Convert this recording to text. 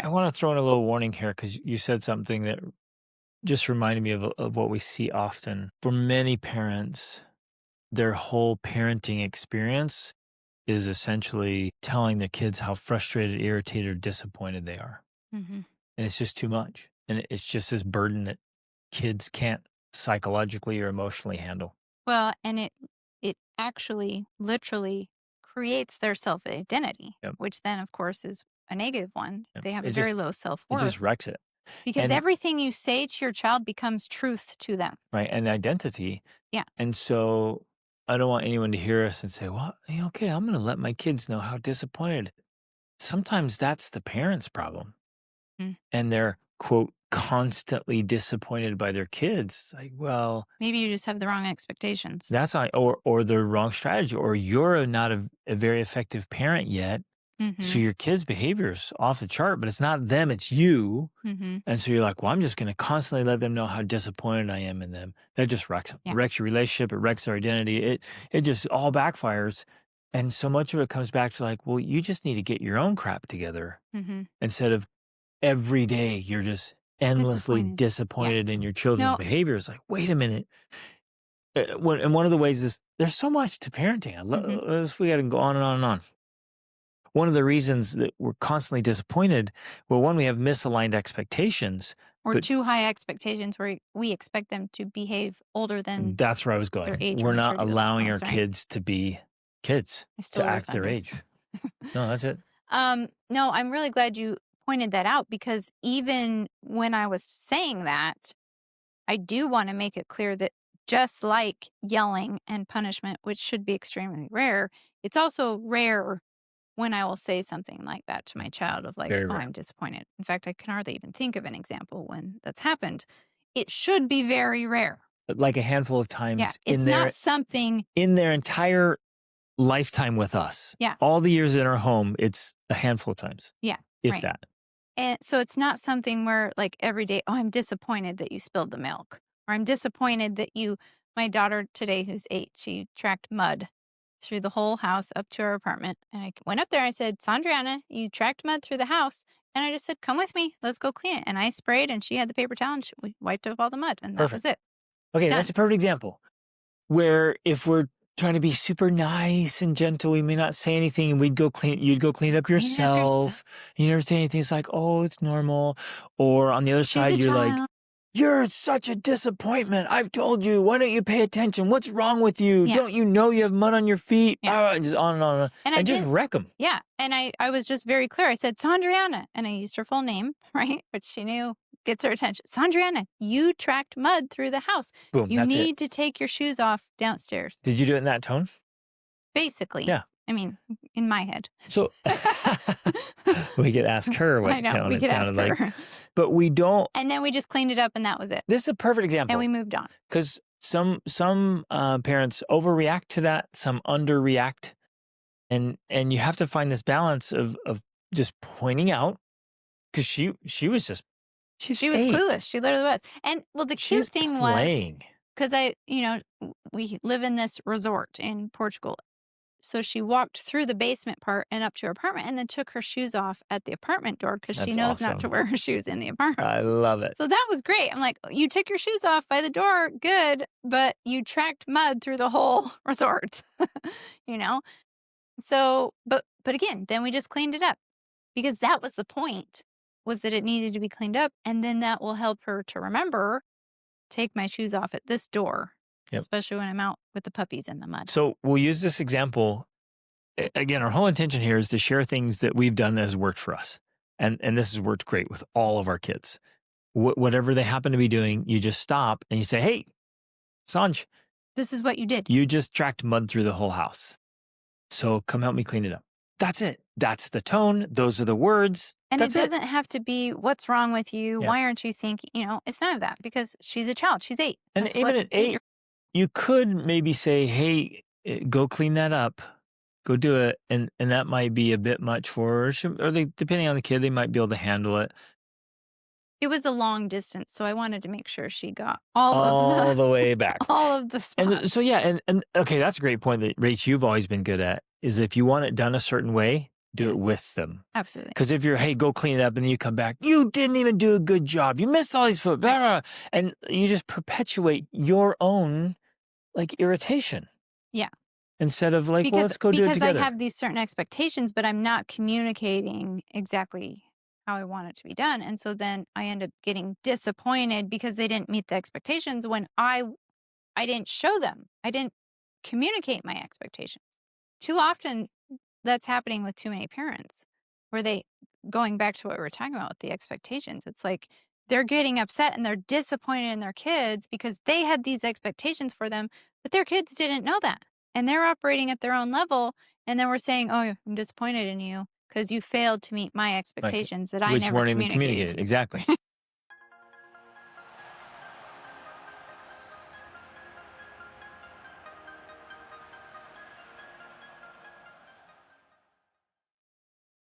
I want to throw in a little warning here because you said something that just reminded me of what we see often. For many parents, their whole parenting experience is essentially telling the kids how frustrated, irritated, or disappointed they are. Hmm. And it's just too much. And it's just this burden that kids can't psychologically or emotionally handle. Well, and it actually literally creates their self-identity, Yep, which then, of course, is a negative one. yep. They have a It very just low it just self-worth wrecks it. because And everything you say to your child becomes truth to them. right, and identity. Yeah. And so I don't want anyone to hear us and say, "Well, okay, I'm going to let my kids know how disappointed." Sometimes that's the parents' problem, Mm. and they're quote constantly disappointed by their kids. It's like, well, Maybe you just have the wrong expectations. that's not, or the wrong strategy, or you're not a very effective parent yet. So Hmm. your kid's behavior is off the chart, but it's not them, it's you. Hmm. And so you're like, well, I'm just going to constantly let them know how disappointed I am in them. That just wrecks them. It Yeah. wrecks your relationship. It wrecks their identity. It just all backfires. And so much of it comes back to like, well, you just need to get your own crap together Hmm. instead of every day you're just endlessly Disappointed. Yeah. disappointed in your children's No. behavior. It's like, wait a minute. And one of the ways is there's so much to parenting. Hmm. We got to go on and on and on. One of the reasons that we're constantly disappointed, well, one, we have misaligned expectations, Or but too high expectations where we expect them to behave older than that's where I was their going. age or We're not maturity allowing our levels, right? kids to be kids, I to stole your act their thunder. age. No, that's it. No, I'm really glad you pointed that out because even when I was saying that, I do want to make it clear that just like yelling and punishment, which should be extremely rare, it's also rare when I will say something like that to my child of like, Very oh, rare. I'm disappointed. In fact, I can hardly even think of an example when that's happened. It should be very rare. But like a handful of Yeah. times It's not something, in their entire lifetime with us. yeah, All the years in our home, it's a handful of times, yeah, if right. that. And so it's not something where like every day, oh, I'm disappointed that you spilled the milk. Or I'm disappointed that my daughter today, who's 8, she tracked mud through the whole house up to our apartment. And I went up there. I said, Sandriana, you tracked mud through the house. And I just said, come with me. Let's go clean it. And I sprayed and she had the paper towel and we wiped off all the mud. And that was Perfect. it. Okay, that's Done. a perfect example where if we're trying to be super nice and gentle, we may not say anything and you'd go clean it up Clean it up yourself. yourself. You never say anything. It's like, oh, it's normal. Or on the other She's a side, you're like, child. you're such a disappointment. I've told you. Why don't you pay attention? What's wrong with you? Yeah. Don't you know you have mud on your feet? Yeah. And just on and on and on. And I And just didn't. wreck them. Yeah. And I was just very clear. I said, Sandriana. And I used her full name, right? Which she knew gets her attention. Sandriana, you tracked mud through the house. Boom. You That's it. need to take your shoes off downstairs. Did you do it in that tone? Basically. Yeah. I mean, in my head. So we could ask her I what know. tone We it could ask sounded her. like. But we don't. And then we just cleaned it up and that was it. This is a perfect And example. we moved on. Because some parents overreact to that, some underreact, and you have to find this balance of just pointing out because she's She was 8. clueless. She literally was. And well, the cute She's thing was playing. because we live in this resort in Portugal. So she walked through the basement part and up to her apartment and then took her shoes off at the apartment door because she That's knows not to awesome. wear her shoes in the apartment. I love it. So that was great. I'm like, you took your shoes off by the door, good, but you tracked mud through the whole resort, you know? So, but again, then we just cleaned it up because that was the point, was that it needed to be cleaned up. And then that will help her to remember, take my shoes off at this door, Yep. especially when I'm out with the puppies in the mud. So we'll use this example. Again, our whole intention here is to share things that we've done that has worked for us. And this has worked great with all of our kids. Whatever they happen to be doing, you just stop and you say, hey, Sanj, This is what you did. you just tracked mud through the whole house. So come help me clean it up. That's it. That's the tone. Those are the words. And That's it doesn't have to be, what's wrong with you? Yeah. Why aren't you thinking? It's none of that because she's a child. She's 8. And That's even what at 8, you could maybe say, hey, go clean that up. Go do it. And that might be a bit much for her. Or depending on the kid, they might be able to handle it. It was a long distance, so I wanted to make sure she got All all of the way back. all of the spots. And so, yeah. And okay, that's a great point that, Rach, you've always been good at, is if you want it done a certain way, do it Yes, with them. absolutely. Because if you're, hey, go clean it up, and then you come back, you didn't even do a good job. You missed all these food, blah, Right. blah, blah," and you just perpetuate your own like irritation Yeah. instead of like, well, Because let's go do it because I together. have these certain expectations, but I'm not communicating exactly how I want it to be done, and so then I end up getting disappointed because they didn't meet the expectations when I didn't show them. I didn't communicate my expectations. Too often that's happening with too many parents where they going back to what we were talking about with the expectations. It's like they're getting upset and they're disappointed in their kids because they had these expectations for them, but their kids didn't know that. And they're operating at their own level. And then we're saying, oh, I'm disappointed in you because you failed to meet my Like, expectations that I which never weren't even communicated communicated. to you. Exactly.